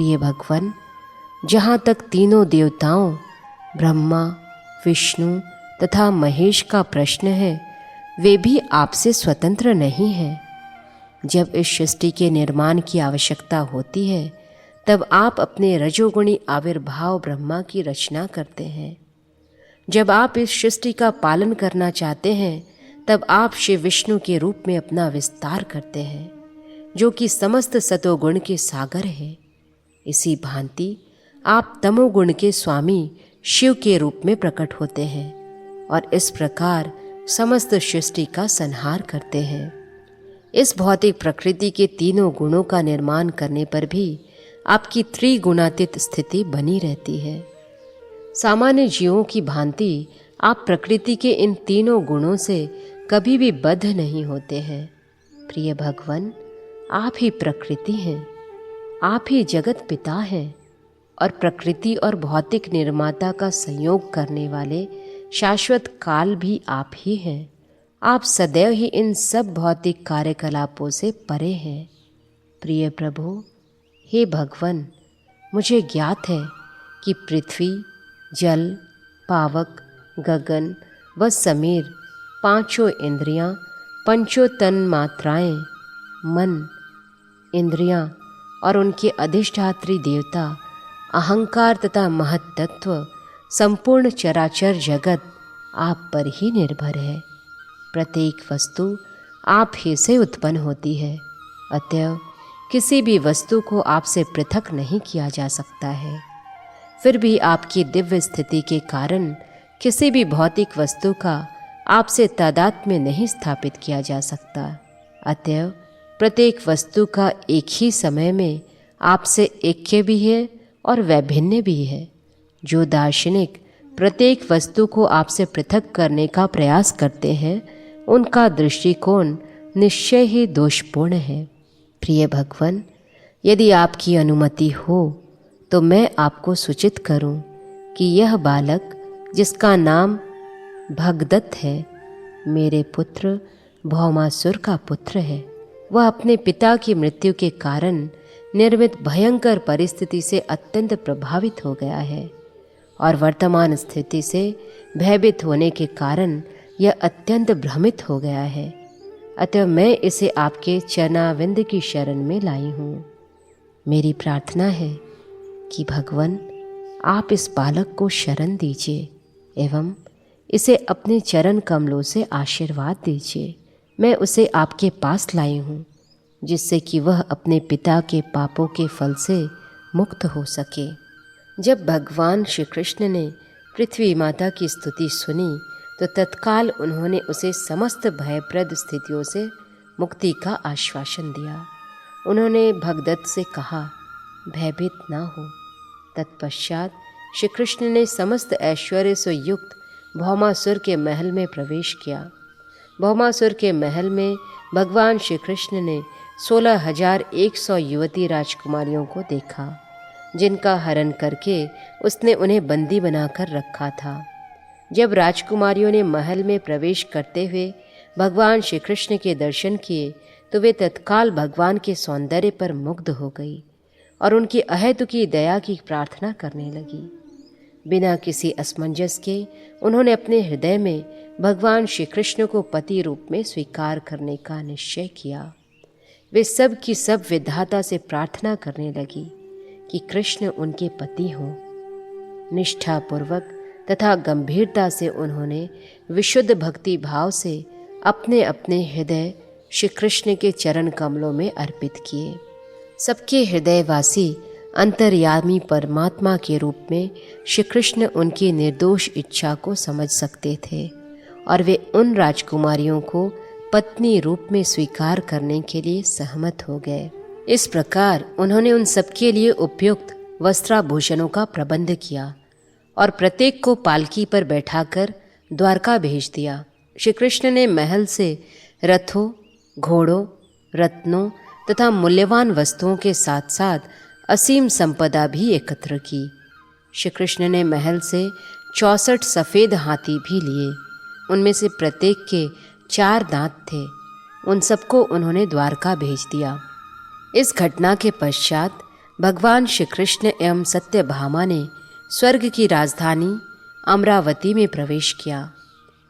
प्रिय भगवन, जहाँ तक तीनों देवताओं ब्रह्मा, विष्णु तथा महेश का प्रश्न है, वे भी आपसे स्वतंत्र नहीं हैं। जब इस सृष्टि के निर्माण की आवश्यकता होती है, तब आप अपने रजोगुणी आविर्भाव ब्रह्मा की रचना करते हैं। जब आप इस सृष्टि का पालन करना चाहते हैं, तब आप शिव विष्णु के रूप में अपना विस्तार करते हैं, जो कि समस्त सतोगुण के सागर है। इसी भांति आप तमोगुण के स्वामी शिव के रूप में प्रकट होते हैं और इस प्रकार समस्त सृष्टि का संहार करते हैं। इस भौतिक प्रकृति के तीनों गुणों का निर्माण करने पर भी आपकी त्रिगुणातीत स्थिति बनी रहती है। सामान्य जीवों की भांति आप प्रकृति के इन तीनों गुणों से कभी भी बद्ध नहीं होते हैं। प्रिय भगवन, आप ही प्रकृति हैं, आप ही जगत पिता हैं और प्रकृति और भौतिक निर्माता का संयोग करने वाले शाश्वत काल भी आप ही हैं। आप सदैव ही इन सब भौतिक कार्यकलापों से परे हैं। प्रिय प्रभु, हे भगवन, मुझे ज्ञात है कि पृथ्वी, जल, पावक, गगन व समीर, पांचों इंद्रियां, पंचों तन मात्राएं, मन, इंद्रियां और उनके अधिष्ठात्री देवता, अहंकार तथा महत्तत्व, संपूर्ण चराचर जगत आप पर ही निर्भर है। प्रत्येक वस्तु आप ही से उत्पन्न होती है, अतएव किसी भी वस्तु को आपसे पृथक नहीं किया जा सकता है। फिर भी आपकी दिव्य स्थिति के कारण किसी भी भौतिक वस्तु का आपसे तादात्म्य नहीं स्थापित किया जा सकता। अतएव प्रत्येक वस्तु का एक ही समय में आपसे ऐक्य भी है और वैभिन्न भी है। जो दार्शनिक प्रत्येक वस्तु को आपसे पृथक करने का प्रयास करते हैं, उनका दृष्टिकोण निश्चय ही दोषपूर्ण है। प्रिय भगवन, यदि आपकी अनुमति हो तो मैं आपको सूचित करूं कि यह बालक, जिसका नाम भगदत्त है, मेरे पुत्र भौमासुर का पुत्र है। वह अपने पिता की मृत्यु के कारण निर्मित भयंकर परिस्थिति से अत्यंत प्रभावित हो गया है और वर्तमान स्थिति से भयभीत होने के कारण यह अत्यंत भ्रमित हो गया है। अतः मैं इसे आपके चरणाविंद की शरण में लाई हूँ। मेरी प्रार्थना है कि भगवन, आप इस बालक को शरण दीजिए एवं इसे अपने चरण कमलों से आशीर्वाद दीजिए। मैं उसे आपके पास लाई हूँ, जिससे कि वह अपने पिता के पापों के फल से मुक्त हो सके। जब भगवान श्री कृष्ण ने पृथ्वी माता की स्तुति सुनी, तो तत्काल उन्होंने उसे समस्त भयप्रद स्थितियों से मुक्ति का आश्वासन दिया। उन्होंने भगदत्त से कहा, भयभीत न हो। तत्पश्चात श्री कृष्ण ने समस्त ऐश्वर्य से युक्त भौमासुर के महल में प्रवेश किया। भौमासुर के महल में भगवान श्री कृष्ण ने 16,100 युवती राजकुमारियों को देखा, जिनका हरण करके उसने उन्हें बंदी बनाकर रखा था। जब राजकुमारियों ने महल में प्रवेश करते हुए भगवान श्री कृष्ण के दर्शन किए, तो वे तत्काल भगवान के सौंदर्य पर मुग्ध हो गई और उनकी अहेतुकी दया की प्रार्थना करने लगी। बिना किसी असमंजस के उन्होंने अपने हृदय में भगवान श्री कृष्ण को पति रूप में स्वीकार करने का निश्चय किया। वे सब की सब विधाता से प्रार्थना करने लगी कि कृष्ण उनके पति हों। निष्ठापूर्वक तथा गंभीरता से उन्होंने विशुद्ध भक्ति भाव से अपने अपने हृदय श्री कृष्ण के चरण कमलों में अर्पित किए। सबके हृदयवासी अंतर्यामी परमात्मा के रूप में श्री कृष्ण उनकी निर्दोष इच्छा को समझ सकते थे और वे उन राजकुमारियों को पत्नी रूप में स्वीकार करने के लिए सहमत हो गए। इस प्रकार उन्होंने उन सबके लिए उपयुक्त वस्त्राभूषणों का प्रबंध किया और प्रत्येक को पालकी पर बैठाकर द्वारका भेज दिया। श्री कृष्ण ने महल से रथों, घोड़ों, रत्नों तथा मूल्यवान वस्तुओं के साथ साथ असीम संपदा भी एकत्र की। श्री कृष्ण ने महल से 64 सफ़ेद हाथी भी लिए। उनमें से प्रत्येक के 4 दांत थे। उन सबको उन्होंने द्वारका भेज दिया। इस घटना के पश्चात भगवान श्री कृष्ण एवं सत्यभामा ने स्वर्ग की राजधानी अमरावती में प्रवेश किया।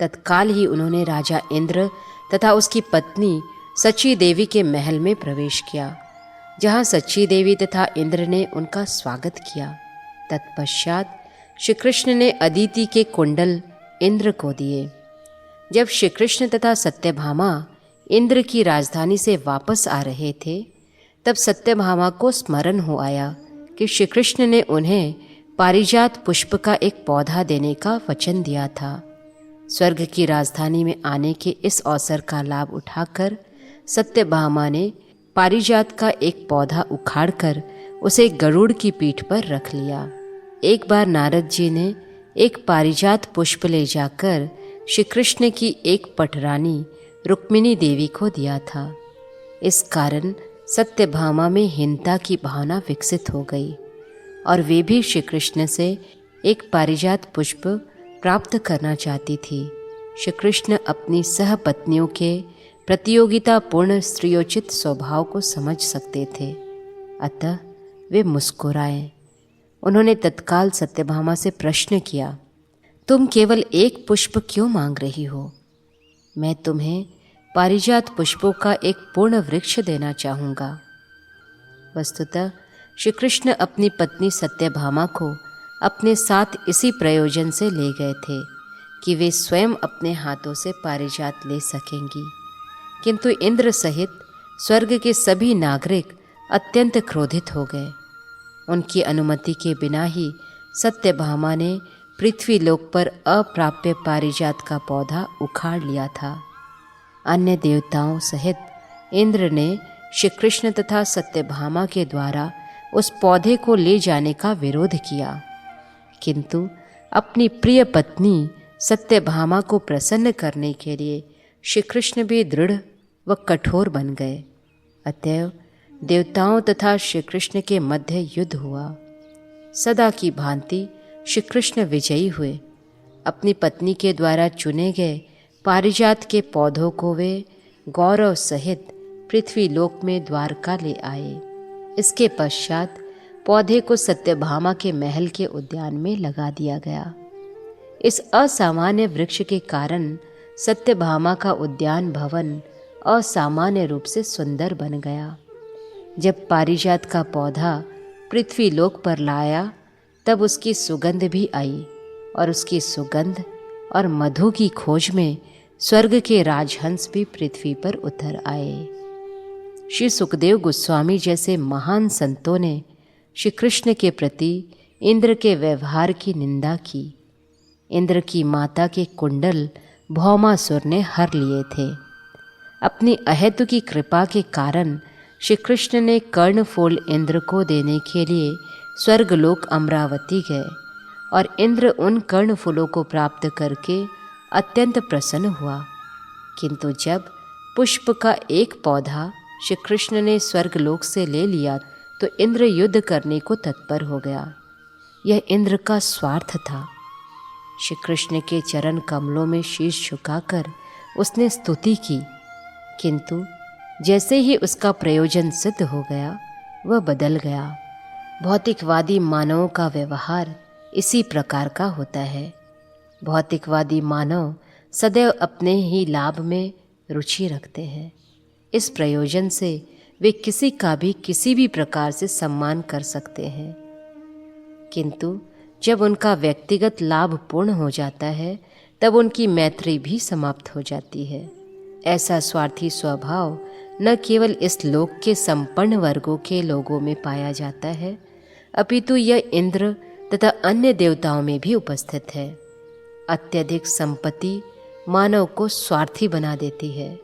तत्काल ही उन्होंने राजा इंद्र तथा उसकी पत्नी सची देवी के महल में प्रवेश किया, जहाँ सची देवी तथा इंद्र ने उनका स्वागत किया। तत्पश्चात श्री कृष्ण ने अदिति के कुंडल इंद्र को दिए। जब श्री कृष्ण तथा सत्यभामा इंद्र की राजधानी से वापस आ रहे थे, तब सत्यभामा को स्मरण हो आया कि श्री कृष्ण ने उन्हें पारिजात पुष्प का एक पौधा देने का वचन दिया था। स्वर्ग की राजधानी में आने के इस अवसर का लाभ उठाकर सत्यभामा ने पारिजात का एक पौधा उखाड़कर उसे गरुड़ की पीठ पर रख लिया। एक बार नारद जी ने एक पारिजात पुष्प ले जाकर श्री कृष्ण की एक पटरानी रुक्मिणी देवी को दिया था। इस कारण सत्यभामा में हीनता की भावना विकसित हो गई और वे भी श्री कृष्ण से एक पारिजात पुष्प प्राप्त करना चाहती थी। श्री कृष्ण अपनी सहपत्नियों के प्रतियोगितापूर्ण स्त्रियोचित स्वभाव को समझ सकते थे, अतः वे मुस्कुराए। उन्होंने तत्काल सत्यभामा से प्रश्न किया, तुम केवल एक पुष्प क्यों मांग रही हो? मैं तुम्हें पारिजात पुष्पों का एक पूर्ण वृक्ष देना चाहूँगा। वस्तुतः श्री कृष्ण अपनी पत्नी सत्यभामा को अपने साथ इसी प्रयोजन से ले गए थे कि वे स्वयं अपने हाथों से पारिजात ले सकेंगी, किंतु इंद्र सहित स्वर्ग के सभी नागरिक अत्यंत क्रोधित हो गए। उनकी अनुमति के बिना ही सत्यभामा ने पृथ्वीलोक पर अप्राप्य पारिजात का पौधा उखाड़ लिया था। अन्य देवताओं सहित इंद्र ने श्री कृष्ण तथा सत्यभामा के द्वारा उस पौधे को ले जाने का विरोध किया, किंतु अपनी प्रिय पत्नी सत्यभामा को प्रसन्न करने के लिए श्री कृष्ण भी दृढ़ व कठोर बन गए। अतएव देवताओं तथा श्री कृष्ण के मध्य युद्ध हुआ। सदा की भांति श्री कृष्ण विजयी हुए। अपनी पत्नी के द्वारा चुने गए पारिजात के पौधों को वे गौरव सहित पृथ्वीलोक में द्वारका ले आए। इसके पश्चात पौधे को सत्यभामा के महल के उद्यान में लगा दिया गया। इस असामान्य वृक्ष के कारण सत्यभामा का उद्यान भवन असामान्य रूप से सुंदर बन गया। जब पारिजात का पौधा पृथ्वीलोक पर लाया, तब उसकी सुगंध भी आई और उसकी सुगंध और मधु की खोज में स्वर्ग के राजहंस भी पृथ्वी पर उतर आए। श्री सुखदेव गोस्वामी जैसे महान संतों ने श्री कृष्ण के प्रति इंद्र के व्यवहार की निंदा की। इंद्र की माता के कुंडल भौमासुर ने हर लिए थे। अपनी अहेतु की कृपा के कारण श्री कृष्ण ने कर्णफूल इंद्र को देने के लिए स्वर्गलोक अमरावती गए और इंद्र उन कर्णफूलों को प्राप्त करके अत्यंत प्रसन्न हुआ। किंतु जब पुष्प का एक पौधा श्री कृष्ण ने स्वर्गलोक से ले लिया, तो इंद्र युद्ध करने को तत्पर हो गया। यह इंद्र का स्वार्थ था। श्री कृष्ण के चरण कमलों में शीश झुकाकर उसने स्तुति की, किंतु जैसे ही उसका प्रयोजन सिद्ध हो गया, वह बदल गया। भौतिकवादी मानवों का व्यवहार इसी प्रकार का होता है। भौतिकवादी मानव सदैव अपने ही लाभ में रुचि रखते हैं। इस प्रयोजन से वे किसी का भी किसी भी प्रकार से सम्मान कर सकते हैं, किंतु जब उनका व्यक्तिगत लाभ पूर्ण हो जाता है, तब उनकी मैत्री भी समाप्त हो जाती है। ऐसा स्वार्थी स्वभाव न केवल इस लोक के संपन्न वर्गों के लोगों में पाया जाता है, अपितु यह इंद्र तथा अन्य देवताओं में भी उपस्थित है। अत्यधिक संपत्ति मानव को स्वार्थी बना देती है।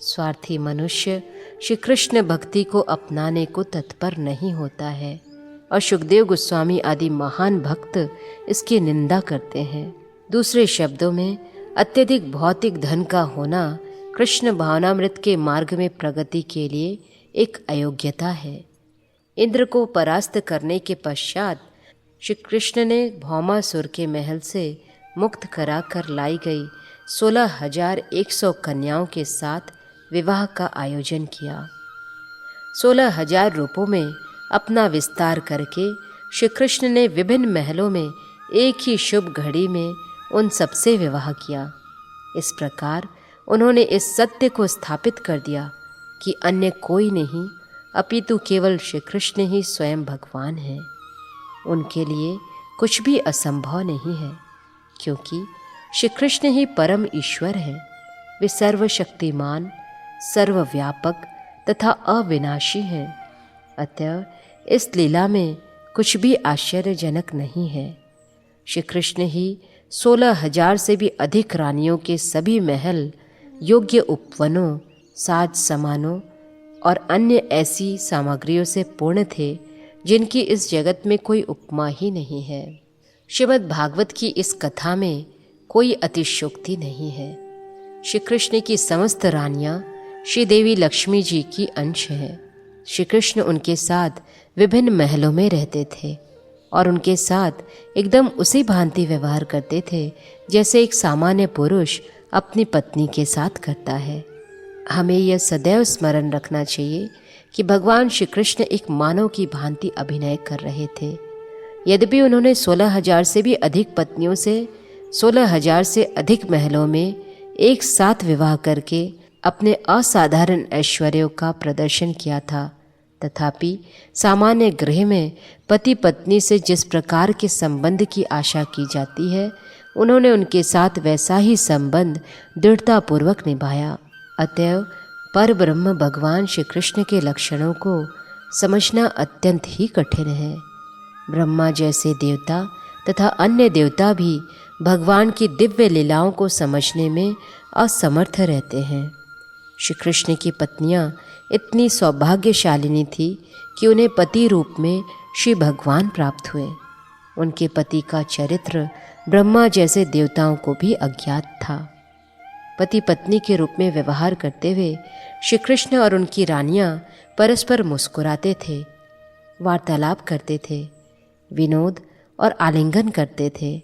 स्वार्थी मनुष्य श्री कृष्ण भक्ति को अपनाने को तत्पर नहीं होता है और सुखदेव गोस्वामी आदि महान भक्त इसकी निंदा करते हैं। दूसरे शब्दों में, अत्यधिक भौतिक धन का होना कृष्ण भावनामृत के मार्ग में प्रगति के लिए एक अयोग्यता है। इंद्र को परास्त करने के पश्चात श्री कृष्ण ने भौमासुर के महल से मुक्त कराकर लाई गई 16,100 कन्याओं के साथ विवाह का आयोजन किया। 16,000 रूपों में अपना विस्तार करके श्री कृष्ण ने विभिन्न महलों में एक ही शुभ घड़ी में उन सबसे विवाह किया। इस प्रकार उन्होंने इस सत्य को स्थापित कर दिया कि अन्य कोई नहीं अपितु केवल श्री कृष्ण ही स्वयं भगवान हैं। उनके लिए कुछ भी असंभव नहीं है, क्योंकि श्री कृष्ण ही परम ईश्वर हैं। वे सर्वशक्तिमान, सर्वव्यापक तथा अविनाशी हैं। अतः इस लीला में कुछ भी आश्चर्यजनक नहीं है। श्री कृष्ण ही 16,000 से भी अधिक रानियों के सभी महल, योग्य उपवनों, साज सामानों और अन्य ऐसी सामग्रियों से पूर्ण थे जिनकी इस जगत में कोई उपमा ही नहीं है। श्रीमद् भागवत की इस कथा में कोई अतिशयोक्ति नहीं है। श्री कृष्ण की समस्त रानियां श्री देवी लक्ष्मी जी की अंश है। श्री कृष्ण उनके साथ विभिन्न महलों में रहते थे और उनके साथ एकदम उसी भांति व्यवहार करते थे जैसे एक सामान्य पुरुष अपनी पत्नी के साथ करता है। हमें यह सदैव स्मरण रखना चाहिए कि भगवान श्री कृष्ण एक मानव की भांति अभिनय कर रहे थे। यद्यपि उन्होंने 16,000 से भी अधिक पत्नियों से 16,000 से अधिक महलों में एक साथ विवाह करके अपने असाधारण ऐश्वर्यों का प्रदर्शन किया था, तथापि सामान्य गृह में पति पत्नी से जिस प्रकार के संबंध की आशा की जाती है, उन्होंने उनके साथ वैसा ही संबंध दृढ़तापूर्वक निभाया। अतएव पर ब्रह्म भगवान श्री कृष्ण के लक्षणों को समझना अत्यंत ही कठिन है। ब्रह्मा जैसे देवता तथा अन्य देवता भी भगवान की दिव्य लीलाओं को समझने में असमर्थ रहते हैं। श्री कृष्ण की पत्नियां इतनी सौभाग्यशालिनी थी कि उन्हें पति रूप में श्री भगवान प्राप्त हुए। उनके पति का चरित्र ब्रह्मा जैसे देवताओं को भी अज्ञात था। पति पत्नी के रूप में व्यवहार करते हुए श्री कृष्ण और उनकी रानियां परस्पर मुस्कुराते थे, वार्तालाप करते थे, विनोद और आलिंगन करते थे।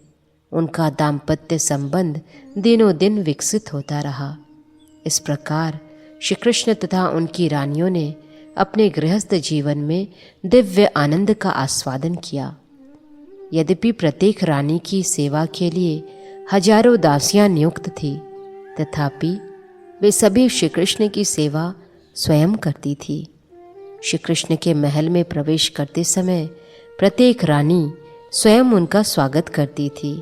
उनका दाम्पत्य संबंध दिनों दिन विकसित होता रहा। इस प्रकार श्री कृष्ण तथा उनकी रानियों ने अपने गृहस्थ जीवन में दिव्य आनंद का आस्वादन किया। यद्यपि प्रत्येक रानी की सेवा के लिए हजारों दासियां नियुक्त थी, तथापि वे सभी श्री कृष्ण की सेवा स्वयं करती थी। श्री कृष्ण के महल में प्रवेश करते समय प्रत्येक रानी स्वयं उनका स्वागत करती थी।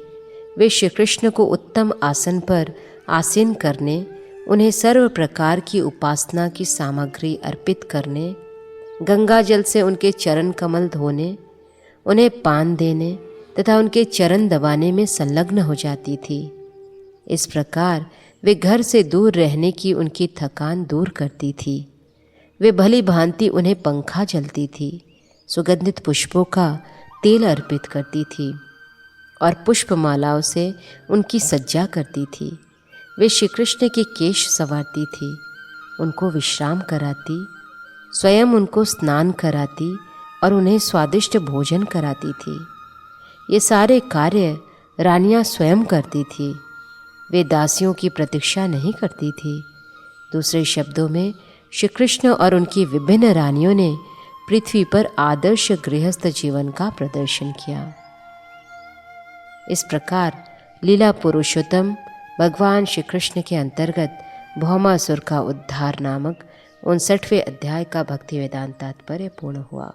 वे श्री कृष्ण को उत्तम आसन पर आसीन करने, उन्हें सर्व प्रकार की उपासना की सामग्री अर्पित करने, गंगा जल से उनके चरण कमल धोने, उन्हें पान देने तथा उनके चरण दबाने में संलग्न हो जाती थी। इस प्रकार वे घर से दूर रहने की उनकी थकान दूर करती थी। वे भली भांति उन्हें पंखा जलती थी, सुगंधित पुष्पों का तेल अर्पित करती थी और पुष्पमालाओं से उनकी सज्जा करती थी। वे श्री कृष्ण के केश संवारती थी, उनको विश्राम कराती, स्वयं उनको स्नान कराती और उन्हें स्वादिष्ट भोजन कराती थी। ये सारे कार्य रानियां स्वयं करती थी। वे दासियों की प्रतीक्षा नहीं करती थी। दूसरे शब्दों में श्री कृष्ण और उनकी विभिन्न रानियों ने पृथ्वी पर आदर्श गृहस्थ जीवन का प्रदर्शन किया। इस प्रकार लीला पुरुषोत्तम भगवान श्री कृष्ण के अंतर्गत भौमासुर का उद्धार नामक 59वें अध्याय का भक्ति वेदांत तात्पर्य पूर्ण हुआ।